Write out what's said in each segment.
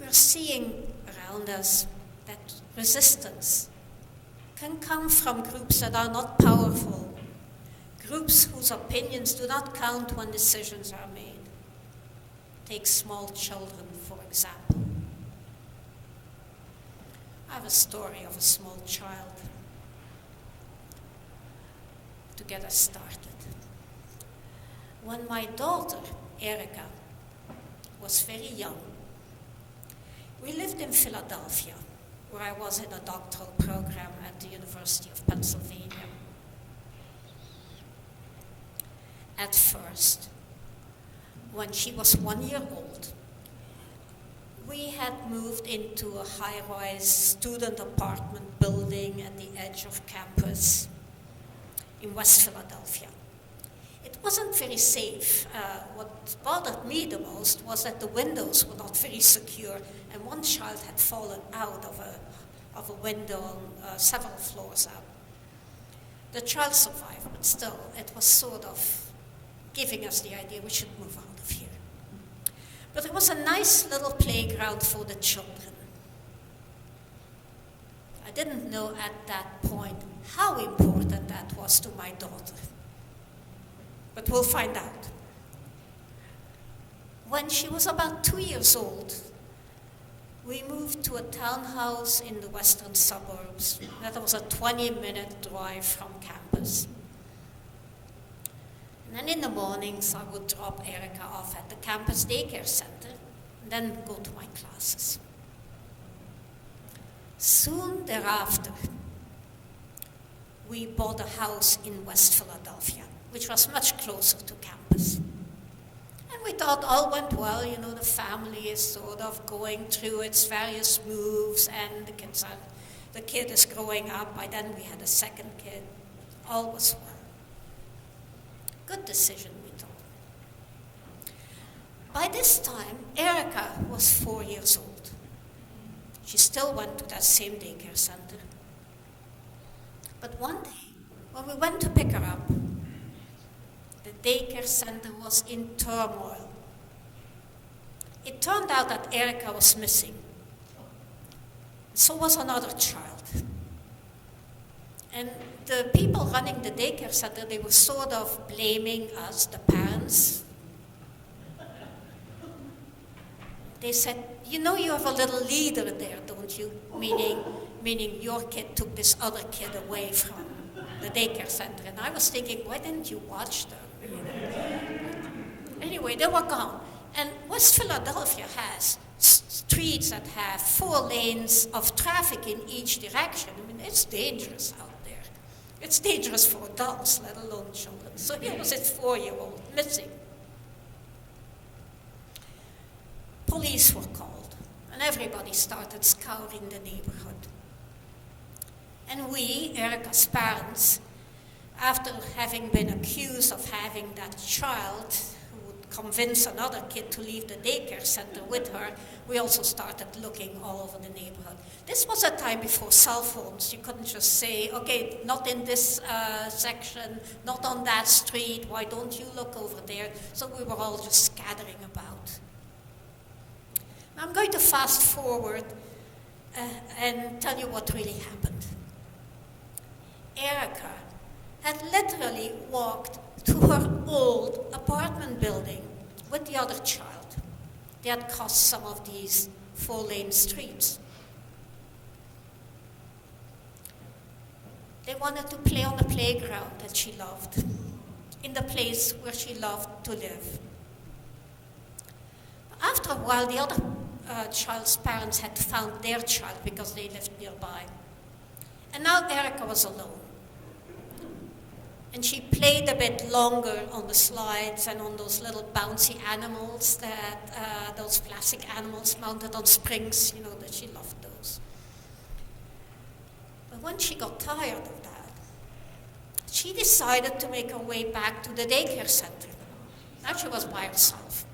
we're seeing around us that resistance can come from groups that are not powerful, groups whose opinions do not count when decisions are made. Take small children, for example. I have a story of a small child to get us started. When my daughter, Erica, was very young, we lived in Philadelphia, where I was in a doctoral program at the University of Pennsylvania. At first, when she was 1 year old, we had moved into a high-rise student apartment building at the edge of campus in West Philadelphia. It wasn't very safe. What bothered me the most was that the windows were not very secure, and one child had fallen out of a window several floors up. The child survived, but still, it was sort of giving us the idea we should move out of here. But it was a nice little playground for the children. I didn't know at that point how important that was to my daughter. But we'll find out. When she was about 2 years old, we moved to a townhouse in the western suburbs. That was a 20-minute drive from campus. And then in the mornings, I would drop Erica off at the campus daycare center, and then go to my classes. Soon thereafter, we bought a house in West Philadelphia, which was much closer to campus. And we thought all went well, the family is sort of going through its various moves, and the kid is growing up. By then we had a second kid. All was well. Good decision, we thought. By this time, Erica was 4 years old. She still went to that same daycare center. But one day, when we went to pick her up, the daycare center was in turmoil. It turned out that Erica was missing. So was another child. And the people running the daycare center, they were sort of blaming us, the parents. They said, you have a little leader there, don't you? Meaning your kid took this other kid away from the daycare center. And I was thinking, why didn't you watch them? Anyway, they were gone. And West Philadelphia has streets that have 4 lanes of traffic in each direction. It's dangerous out there. It's dangerous for adults, let alone children. So here was this 4-year-old missing. Police were called, and everybody started scouring the neighborhood. And we, Erica's parents, after having been accused of having that child who would convince another kid to leave the daycare center with her, we also started looking all over the neighborhood. This was a time before cell phones. You couldn't just say, okay, not in this section, not on that street, why don't you look over there? So we were all just scattering about. Now I'm going to fast forward and tell you what really happened. Erica had literally walked to her old apartment building with the other child. They had crossed some of these 4-lane streets. They wanted to play on the playground that she loved, in the place where she loved to live. After a while, the other child's parents had found their child because they lived nearby. And now Erica was alone. And she played a bit longer on the slides and on those little bouncy animals, those plastic animals mounted on springs, that she loved those. But when she got tired of that, she decided to make her way back to the daycare center. Now she was by herself.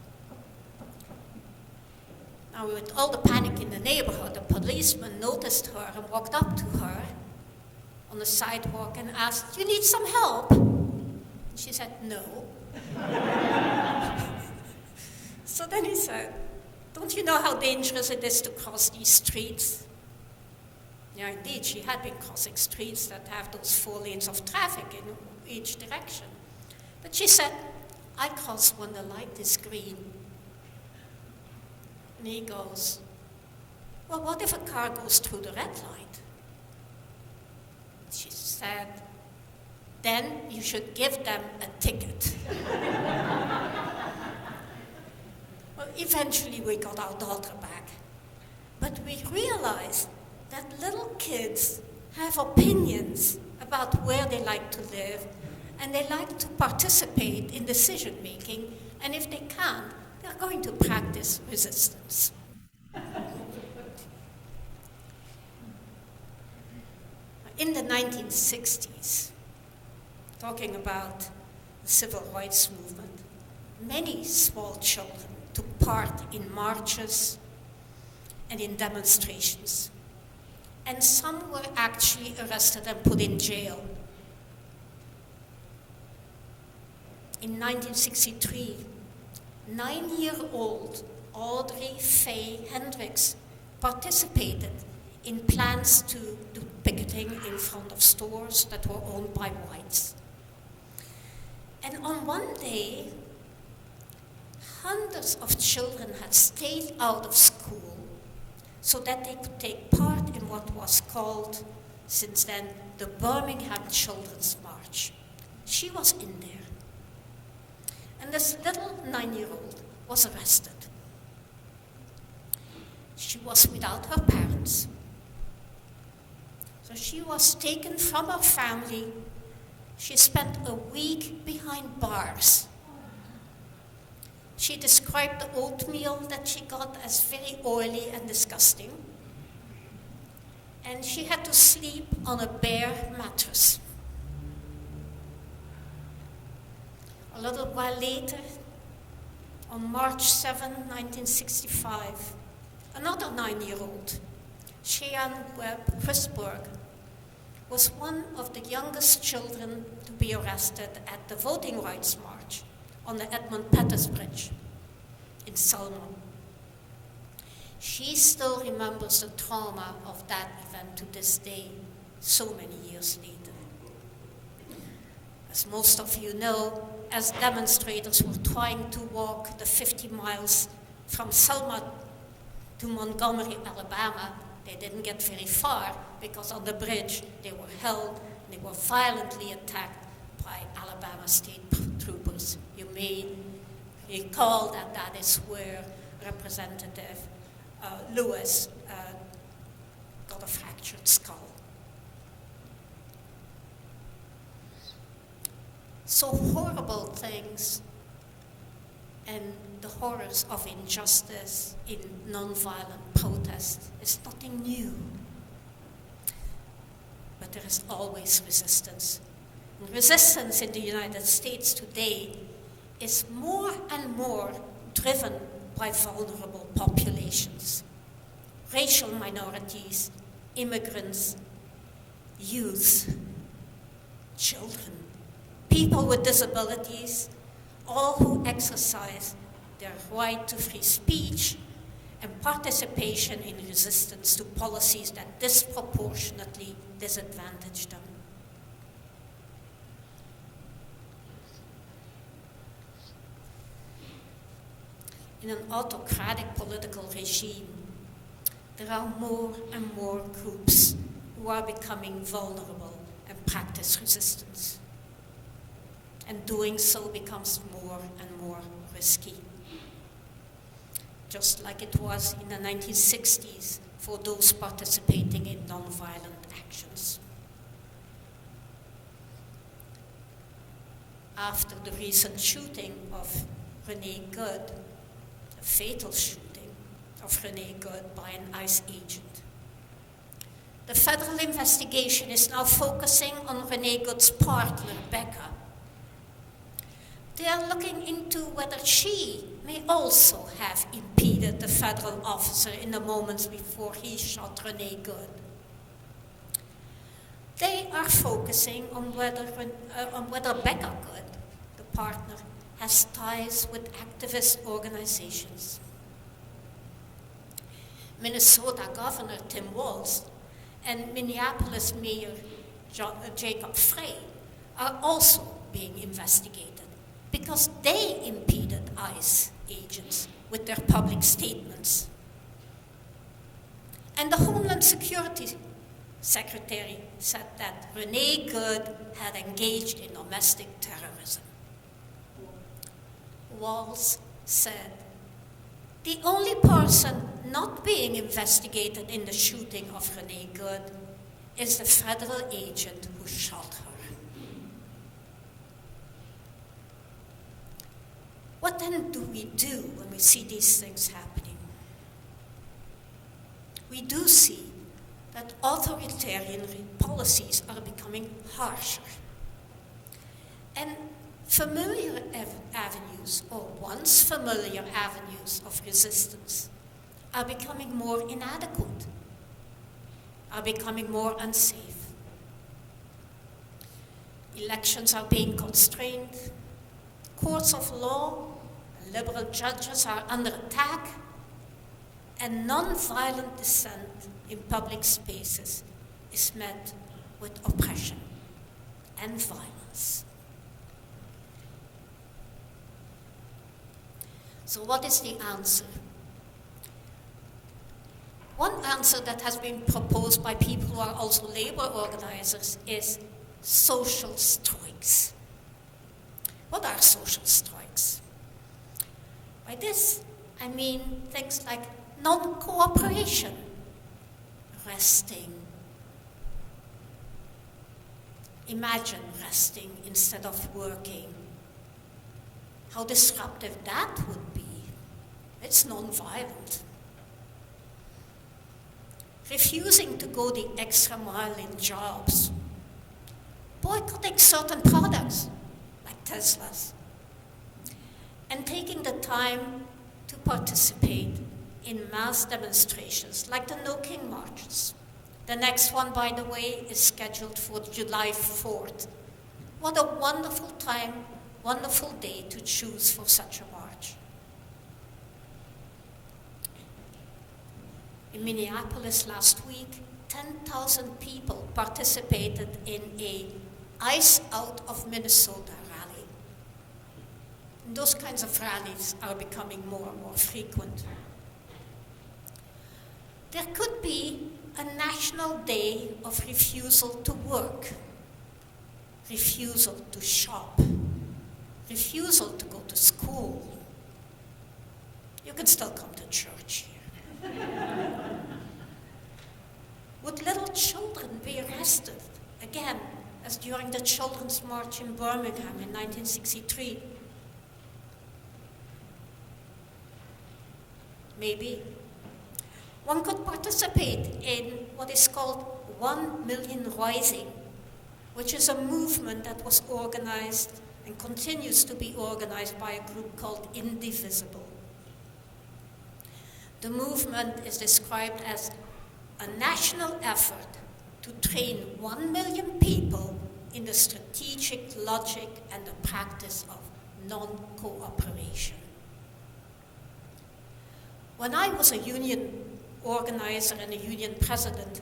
Now with all the panic in the neighborhood, a policeman noticed her and walked up to her on the sidewalk and asked, "You need some help?" She said, "No." So then he said, Don't you know how dangerous it is to cross these streets? Yeah, indeed, she had been crossing streets that have those 4 lanes of traffic in each direction. But she said, I cross when the light is green. And he goes, well, what if a car goes through the red light? She said, then you should give them a ticket. Well, eventually we got our daughter back. But we realized that little kids have opinions about where they like to live, and they like to participate in decision making, and if they can't, they're going to practice resistance. In the 1960s, talking about the civil rights movement, many small children took part in marches and in demonstrations. And some were actually arrested and put in jail. In 1963, 9-year-old Audrey Faye Hendricks participated in plans to do picketing in front of stores that were owned by whites. And on one day, hundreds of children had stayed out of school so that they could take part in what was called, since then, the Birmingham Children's March. She was in there. And this little 9-year-old was arrested. She was without her parents. So she was taken from her family. She spent a week behind bars. She described the oatmeal that she got as very oily and disgusting. And she had to sleep on a bare mattress. A little while later, on March 7, 1965, another 9-year-old, Cheyenne Webb Christberg, was one of the youngest children to be arrested at the Voting Rights March on the Edmund Pettus Bridge in Selma. She still remembers the trauma of that event to this day, so many years later. As most of you know, as demonstrators were trying to walk the 50 miles from Selma to Montgomery, Alabama, they didn't get very far because on the bridge they were held, they were violently attacked by Alabama state troopers. You may recall that that is where Representative Lewis got a fractured skull. So horrible things and the horrors of injustice in nonviolent protest is nothing new. But there is always resistance. And resistance in the United States today is more and more driven by vulnerable populations, racial minorities, immigrants, youth, children, people with disabilities, all who exercise their right to free speech and participation in resistance to policies that disproportionately disadvantage them. In an autocratic political regime, there are more and more groups who are becoming vulnerable and practice resistance. And doing so becomes more and more risky. Just like it was in the 1960s for those participating in nonviolent actions. After the recent shooting of Renee Good, the fatal shooting of Renee Good by an ICE agent, the federal investigation is now focusing on Renee Good's partner, Becca. They are looking into whether she may also have impeded the federal officer in the moments before he shot Renee Good. They are focusing on whether Becca Good, the partner, has ties with activist organizations. Minnesota Governor Tim Walz and Minneapolis Mayor Jacob Frey are also being investigated because they impeded ICE agents with their public statements. And the Homeland Security Secretary said that Renee Good had engaged in domestic terrorism. Walz said, "The only person not being investigated in the shooting of Renee Good is the federal agent who shot her." What then do we do when we see these things happening? We do see that authoritarian policies are becoming harsher. And familiar avenues, or once familiar avenues of resistance, are becoming more inadequate, are becoming more unsafe. Elections are being constrained, courts of law and liberal judges are under attack, and non-violent dissent in public spaces is met with oppression and violence. So what is the answer? One answer that has been proposed by people who are also labor organizers is social strikes. What are social strikes? By this, I mean things like non-cooperation, resting. Imagine resting instead of working. How disruptive that would be. It's non-violent. Refusing to go the extra mile in jobs. Boycotting certain products, like Tesla's. And taking the time to participate in mass demonstrations, like the No King marches. The next one, by the way, is scheduled for July 4th. What a wonderful time, wonderful day to choose for such a march. In Minneapolis last week, 10,000 people participated in a Ice Out of Minnesota rally. And those kinds of rallies are becoming more and more frequent. There could be a national day of refusal to work, refusal to shop, refusal to go to school. You can still come to church here. Would little children be arrested, again, as during the Children's March in Birmingham in 1963? Maybe. One could participate in what is called 1 Million Rising, which is a movement that was organized and continues to be organized by a group called Indivisible. The movement is described as a national effort to train 1 million people in the strategic logic and the practice of non-cooperation. When I was a union organizer and a union president,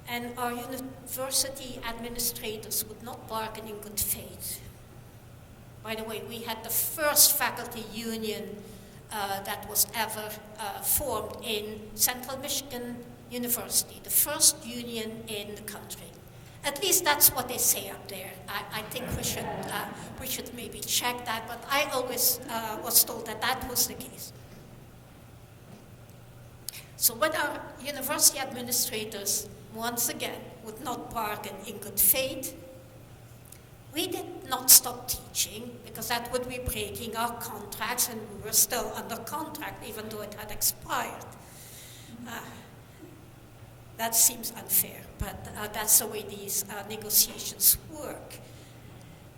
and our university administrators would not bargain in good faith. By the way, we had the first faculty union that was ever formed in Central Michigan University, the first union in the country. At least that's what they say up there. I think we should maybe check that, but I always was told that that was the case. So when our university administrators, once again, would not bargain in good faith, we did not stop teaching, because that would be breaking our contracts, and we were still under contract, even though it had expired. That seems unfair, but that's the way these negotiations work.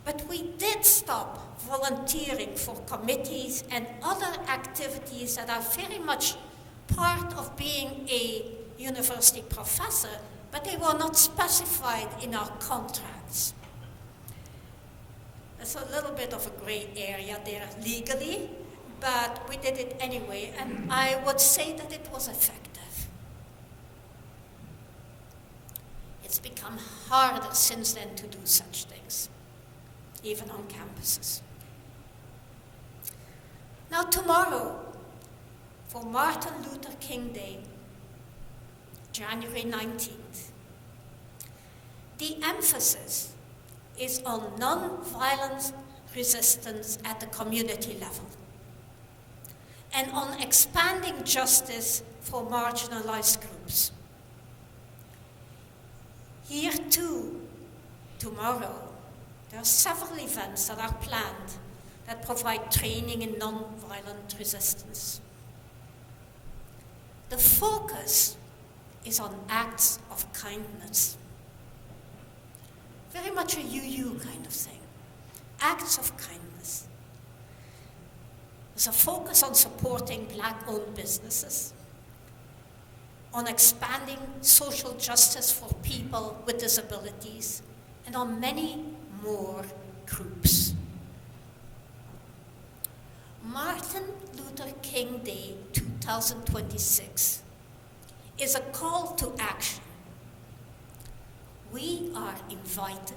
But we did stop volunteering for committees and other activities that are very much part of being a university professor, but they were not specified in our contracts. There's a little bit of a gray area there legally, but we did it anyway, and I would say that it was effective. become harder since then to do such things, even on campuses. Now tomorrow, for Martin Luther King Day, January 19th, the emphasis is on non-violent resistance at the community level and on expanding justice for marginalized groups. Here too, tomorrow, there are several events that are planned that provide training in non-violent resistance. The focus is on acts of kindness. Very much a you kind of thing. Acts of kindness. There's a focus on supporting Black-owned businesses, on expanding social justice for people with disabilities, and on many more groups. Martin Luther King Day 2026 is a call to action. We are invited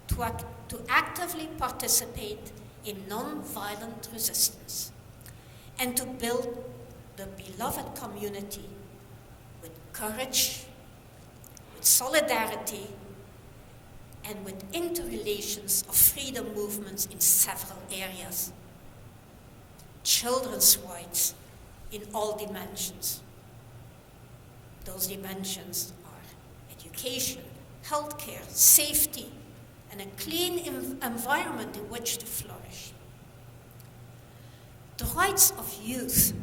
to actively participate in non-violent resistance and to build the beloved community with courage, with solidarity, and with interrelations of freedom movements in several areas. Children's rights in all dimensions. Those dimensions are education, healthcare, safety, and a clean environment in which to flourish. The rights of youth,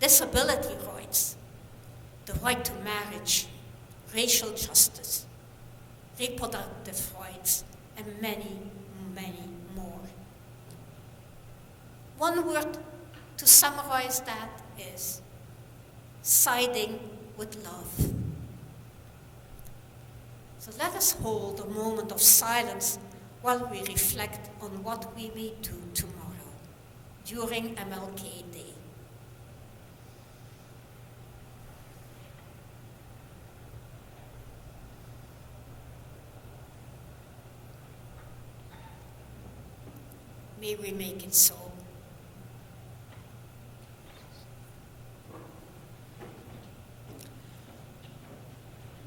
disability rights, the right to marriage, racial justice, reproductive rights, and many, many more. One word to summarize that is siding with love. So let us hold a moment of silence while we reflect on what we may do tomorrow during MLK Day. May we make it so.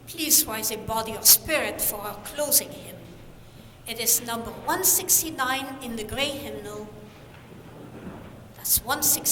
Please rise in body or spirit for our closing hymn. It is number 169 in the Grey Hymnal. That's 169.